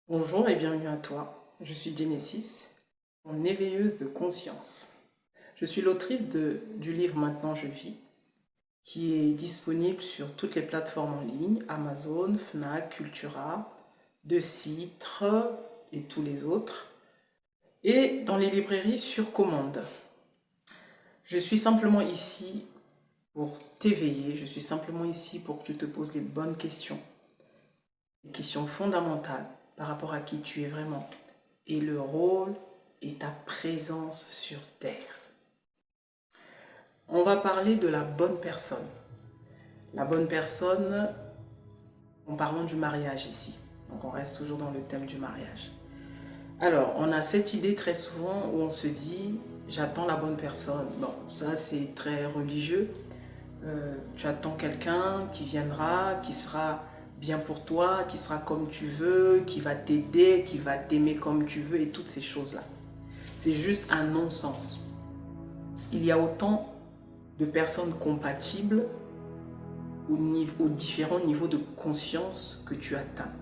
Bonjour et bienvenue à toi. Je suis Genesis, ton éveilleuse de conscience. Je suis l'autrice du livre Maintenant je vis, qui est disponible sur toutes les plateformes en ligne, Amazon, Fnac, Cultura, De Citre et tous les autres, et dans les librairies sur commande. Je suis simplement ici pour t'éveiller, je suis simplement ici pour que tu te poses les bonnes questions, les questions fondamentales par rapport à qui tu es vraiment et le rôle et ta présence sur Terre. On va parler de la bonne personne. La bonne personne, en parlant du mariage ici. Donc on reste toujours dans le thème du mariage. Alors, on a cette idée très souvent où on se dit, j'attends la bonne personne. Bon, ça c'est très religieux. Tu attends quelqu'un qui viendra, qui sera bien pour toi, qui sera comme tu veux, qui va t'aider, qui va t'aimer comme tu veux et toutes ces choses-là. C'est juste un non-sens. Il y a autant de personnes compatibles aux différents niveaux de conscience que tu atteins.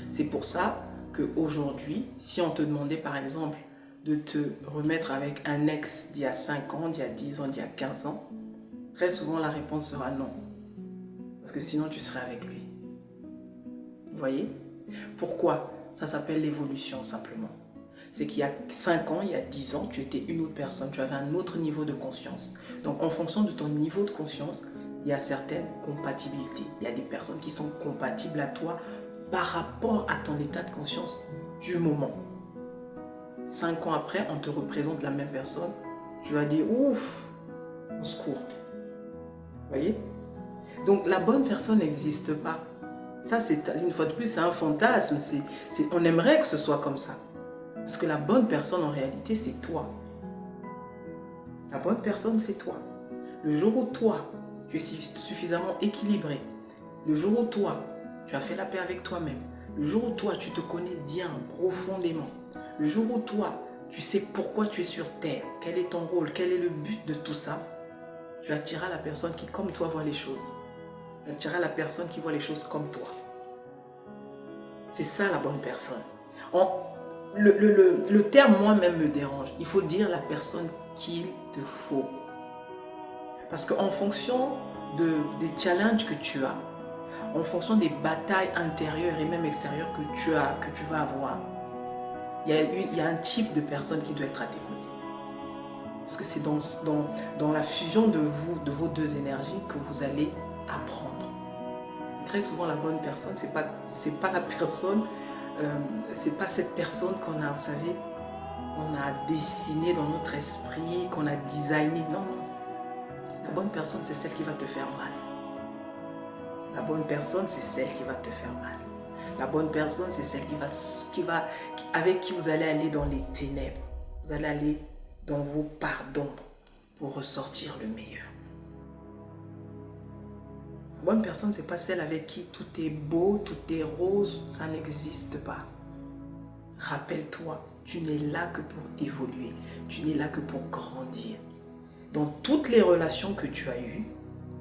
C'est pour ça qu'aujourd'hui, si on te demandait par exemple de te remettre avec un ex d'il y a 5 ans, d'il y a 10 ans, d'il y a 15 ans, très souvent la réponse sera non. Parce que sinon tu serais avec lui. Vous voyez? Pourquoi? Ça s'appelle l'évolution simplement. C'est qu'il y a 5 ans, il y a 10 ans, tu étais une autre personne, tu avais un autre niveau de conscience. Donc en fonction de ton niveau de conscience, il y a certaines compatibilités. Il y a des personnes qui sont compatibles à toi par rapport à ton état de conscience du moment. 5 ans après, on te représente la même personne, tu vas dire ouf, au secours. Vous voyez? Donc la bonne personne n'existe pas. Ça, c'est une fois de plus, c'est un fantasme. On aimerait que ce soit comme ça. Parce que la bonne personne, en réalité, c'est toi. La bonne personne, c'est toi. Le jour où toi, tu es suffisamment équilibré, le jour où toi, tu as fait la paix avec toi-même, le jour où toi, tu te connais bien, profondément, le jour où toi, tu sais pourquoi tu es sur Terre, quel est ton rôle, quel est le but de tout ça, tu attireras la personne qui, comme toi, voit les choses. Tu attireras la personne qui voit les choses comme toi. C'est ça la bonne personne. Le terme moi-même me dérange. Il faut dire la personne qu'il te faut. Parce qu'en fonction des challenges que tu as, en fonction des batailles intérieures et même extérieures que tu vas avoir, il y a un type de personne qui doit être à tes côtés. Parce que c'est dans la fusion de vos deux énergies que vous allez apprendre. Très souvent, la bonne personne, c'est pas la personne, c'est pas cette personne qu'on a, vous savez, on a dessiné dans notre esprit, qu'on a designé. Non, non. La bonne personne, c'est celle qui va te faire mal. La bonne personne, c'est celle qui va te faire mal. La bonne personne, c'est celle avec qui vous allez aller dans les ténèbres. Vous allez aller dans vos parts d'ombre pour ressortir le meilleur. La bonne personne, c'est pas celle avec qui tout est beau, tout est rose. Ça n'existe pas. Rappelle-toi, tu n'es là que pour évoluer. Tu n'es là que pour grandir. Dans toutes les relations que tu as eues,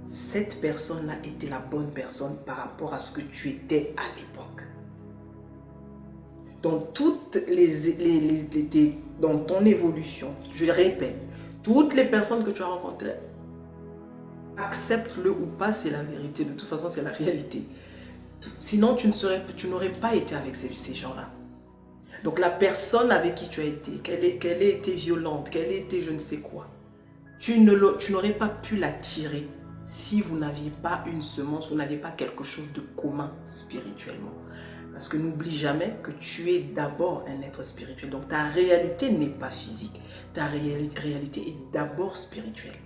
cette personne-là était la bonne personne par rapport à ce que tu étais à l'époque. Dans dans ton évolution, je le répète, toutes les personnes que tu as rencontrées, accepte-le ou pas, c'est la vérité. De toute façon, c'est la réalité. Sinon, tu n'aurais pas été avec ces gens-là. Donc la personne avec qui tu as été, qu'elle ait été violente, qu'elle ait été je ne sais quoi, tu n'aurais pas pu l'attirer si vous n'aviez pas une semence, vous n'aviez pas quelque chose de commun spirituellement. Parce que n'oublie jamais que tu es d'abord un être spirituel. Donc ta réalité n'est pas physique. Ta réalité est d'abord spirituelle.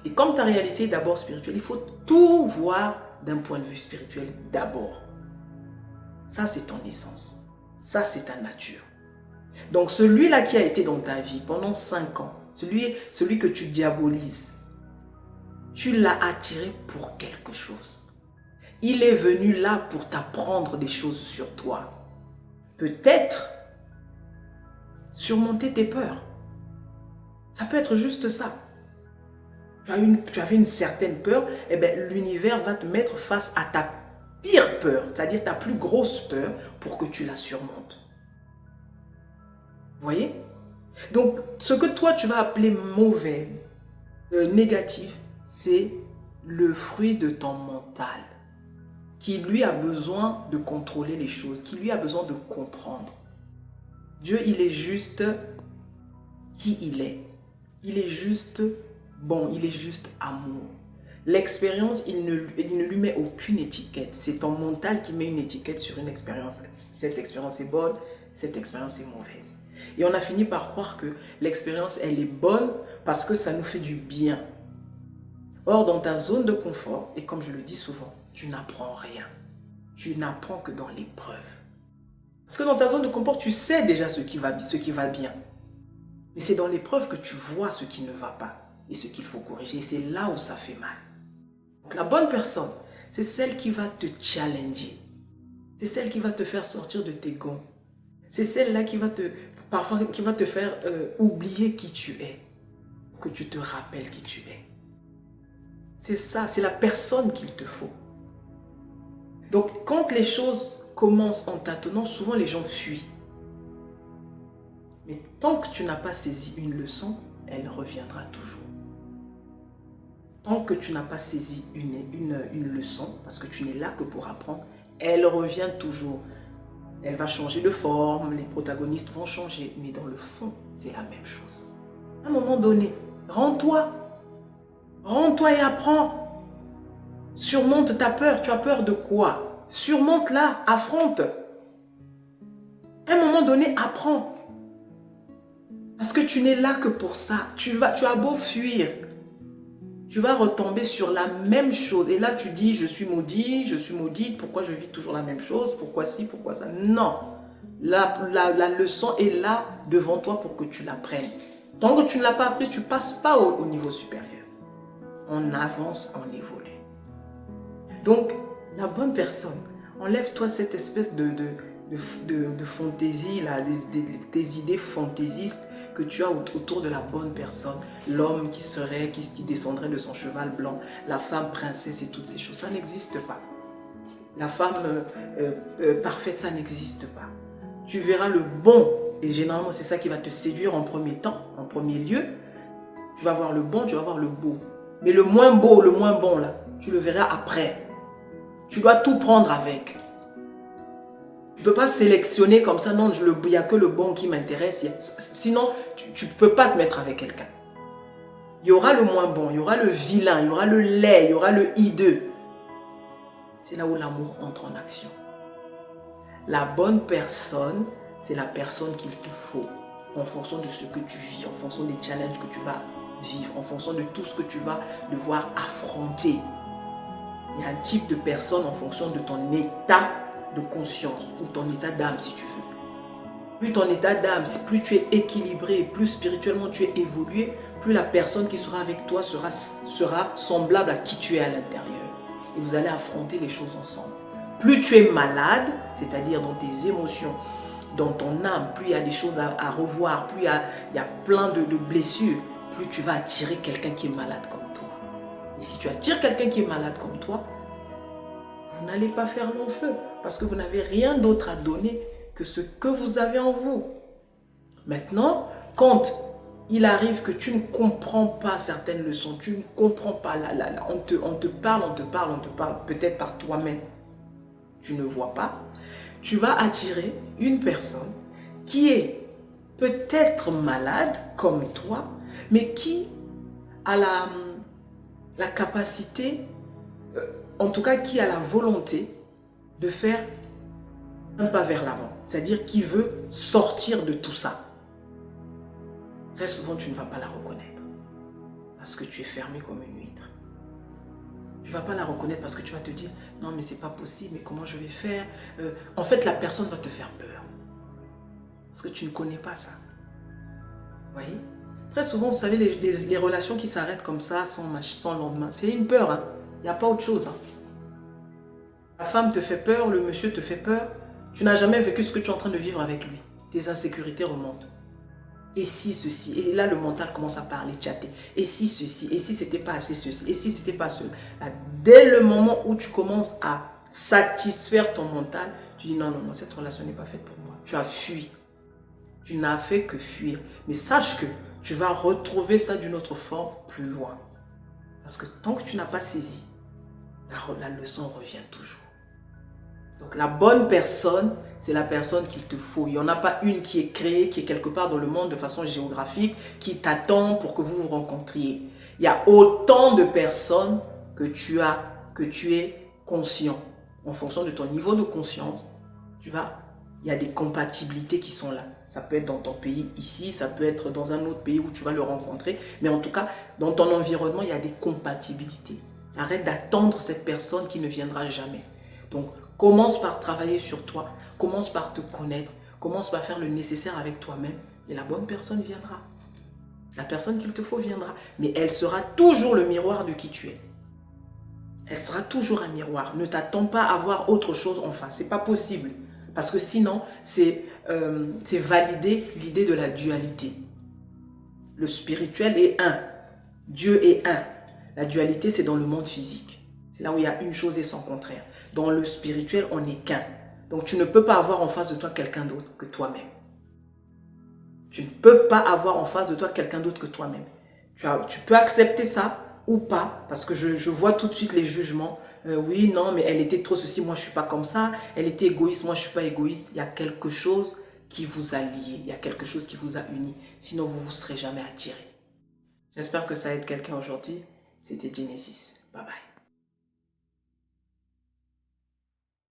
Et comme ta réalité est d'abord spirituelle, il faut tout voir d'un point de vue spirituel d'abord. Ça, c'est ton essence. Ça, c'est ta nature. Donc celui-là qui a été dans ta vie pendant 5 ans, celui que tu diabolises, tu l'as attiré pour quelque chose. Il est venu là pour t'apprendre des choses sur toi. Peut-être surmonter tes peurs. Ça peut être juste ça. Tu avais une certaine peur, et bien l'univers va te mettre face à pire peur, c'est-à-dire ta plus grosse peur, pour que tu la surmontes. Vous voyez? Donc, ce que toi, tu vas appeler mauvais, négatif, c'est le fruit de ton mental, qui lui a besoin de contrôler les choses, qui lui a besoin de comprendre. Dieu, il est juste qui il est. Il est juste bon, il est juste amour. L'expérience, il ne lui met aucune étiquette. C'est ton mental qui met une étiquette sur une expérience. Cette expérience est bonne, cette expérience est mauvaise. Et on a fini par croire que l'expérience, elle est bonne parce que ça nous fait du bien. Or, dans ta zone de confort, et comme je le dis souvent, tu n'apprends rien. Tu n'apprends que dans l'épreuve. Parce que dans ta zone de confort, tu sais déjà ce qui va bien. Mais c'est dans l'épreuve que tu vois ce qui ne va pas et ce qu'il faut corriger. Et c'est là où ça fait mal. Donc, la bonne personne, c'est celle qui va te challenger. C'est celle qui va te faire sortir de tes gonds. C'est celle-là qui va te faire oublier qui tu es. Que tu te rappelles qui tu es. C'est ça, c'est la personne qu'il te faut. Donc, quand les choses commencent en tâtonnant, souvent les gens fuient. Mais tant que tu n'as pas saisi une leçon, elle reviendra toujours. Tant que tu n'as pas saisi une leçon, parce que tu n'es là que pour apprendre, elle revient toujours. Elle va changer de forme, les protagonistes vont changer, mais dans le fond, c'est la même chose. À un moment donné, rends-toi et apprends. Surmonte ta peur. Tu as peur de quoi? Surmonte-la, affronte. À un moment donné, apprends. Parce que tu n'es là que pour ça. Tu as beau fuir, tu vas retomber sur la même chose. Et là, tu dis, je suis maudit, je suis maudite, pourquoi je vis toujours la même chose? Pourquoi ci, pourquoi ça? Non. La leçon est là devant toi pour que tu l'apprennes. Tant que tu ne l'as pas appris, tu ne passes pas au niveau supérieur. On avance, on évolue. Donc, la bonne personne, enlève-toi cette espèce de fantaisie, là, des idées fantaisistes que tu as autour de la bonne personne. L'homme qui descendrait de son cheval blanc, la femme princesse et toutes ces choses. Ça n'existe pas. La femme parfaite, ça n'existe pas. Tu verras le bon, et généralement c'est ça qui va te séduire en premier temps, en premier lieu. Tu vas voir le bon, tu vas voir le beau. Mais le moins beau, le moins bon, là, tu le verras après. Tu dois tout prendre avec. Tu ne peux pas sélectionner comme ça, non, il n'y a que le bon qui m'intéresse. Sinon, tu ne peux pas te mettre avec quelqu'un. Il y aura le moins bon, il y aura le vilain, il y aura le laid, il y aura le hideux. C'est là où l'amour entre en action. La bonne personne, c'est la personne qu'il te faut en fonction de ce que tu vis, en fonction des challenges que tu vas vivre, en fonction de tout ce que tu vas devoir affronter. Il y a un type de personne en fonction de ton état de conscience ou ton état d'âme si tu veux. Plus ton état d'âme, plus tu es équilibré, plus spirituellement tu es évolué, plus la personne qui sera avec toi sera semblable à qui tu es à l'intérieur. Et vous allez affronter les choses ensemble. Plus tu es malade, c'est-à-dire dans tes émotions, dans ton âme, plus il y a des choses à revoir, plus il y a plein de blessures, plus tu vas attirer quelqu'un qui est malade comme toi. Et si tu attires quelqu'un qui est malade comme toi, vous n'allez pas faire long feu parce que vous n'avez rien d'autre à donner que ce que vous avez en vous. Maintenant, quand il arrive que tu ne comprends pas certaines leçons, tu ne comprends pas, on te parle, peut-être par toi-même, tu ne vois pas, tu vas attirer une personne qui est peut-être malade comme toi, mais qui a la capacité, en tout cas qui a la volonté de faire un pas vers l'avant. C'est-à-dire qui veut sortir de tout ça. Très souvent, tu ne vas pas la reconnaître parce que tu es fermé comme une huître. Tu ne vas pas la reconnaître parce que tu vas te dire « Non, mais c'est pas possible, mais comment je vais faire ?» En fait, la personne va te faire peur parce que tu ne connais pas ça. Vous voyez? Très souvent, vous savez, les relations qui s'arrêtent comme ça, sans lendemain, c'est une peur. Hein. Il n'y a pas autre chose. Hein. La femme te fait peur, le monsieur te fait peur. Tu n'as jamais vécu ce que tu es en train de vivre avec lui. Tes insécurités remontent. Et si ceci, et là le mental commence à parler, chatter. Et si ceci, et si c'était pas assez ceci, et si c'était pas cela. Dès le moment où tu commences à satisfaire ton mental, tu dis non, non, non, cette relation n'est pas faite pour moi. Tu as fui. Tu n'as fait que fuir. Mais sache que tu vas retrouver ça d'une autre forme plus loin. Parce que tant que tu n'as pas saisi, la leçon revient toujours. Donc la bonne personne, c'est la personne qu'il te faut. Il n'y en a pas une qui est créée, qui est quelque part dans le monde de façon géographique, qui t'attend pour que vous vous rencontriez. Il y a autant de personnes que tu es conscient. En fonction de ton niveau de conscience, il y a des compatibilités qui sont là. Ça peut être dans ton pays ici, ça peut être dans un autre pays où tu vas le rencontrer. Mais en tout cas, dans ton environnement, il y a des compatibilités. Arrête d'attendre cette personne qui ne viendra jamais. Donc, commence par travailler sur toi, commence par te connaître, commence par faire le nécessaire avec toi-même et la bonne personne viendra. La personne qu'il te faut viendra, mais elle sera toujours le miroir de qui tu es. Elle sera toujours un miroir. Ne t'attends pas à voir autre chose en face, c'est pas possible. Parce que sinon, c'est valider l'idée de la dualité. Le spirituel est un, Dieu est un. La dualité, c'est dans le monde physique. C'est là où il y a une chose et son contraire. Dans le spirituel, on n'est qu'un. Donc tu ne peux pas avoir en face de toi quelqu'un d'autre que toi-même. Tu ne peux pas avoir en face de toi quelqu'un d'autre que toi-même. Tu peux accepter ça ou pas, parce que je vois tout de suite les jugements. Oui, non, mais elle était trop ceci, moi je ne suis pas comme ça. Elle était égoïste, moi je ne suis pas égoïste. Il y a quelque chose qui vous a lié, il y a quelque chose qui vous a uni. Sinon, vous ne vous serez jamais attirés. J'espère que ça aide quelqu'un aujourd'hui. C'était Genesis. Bye bye.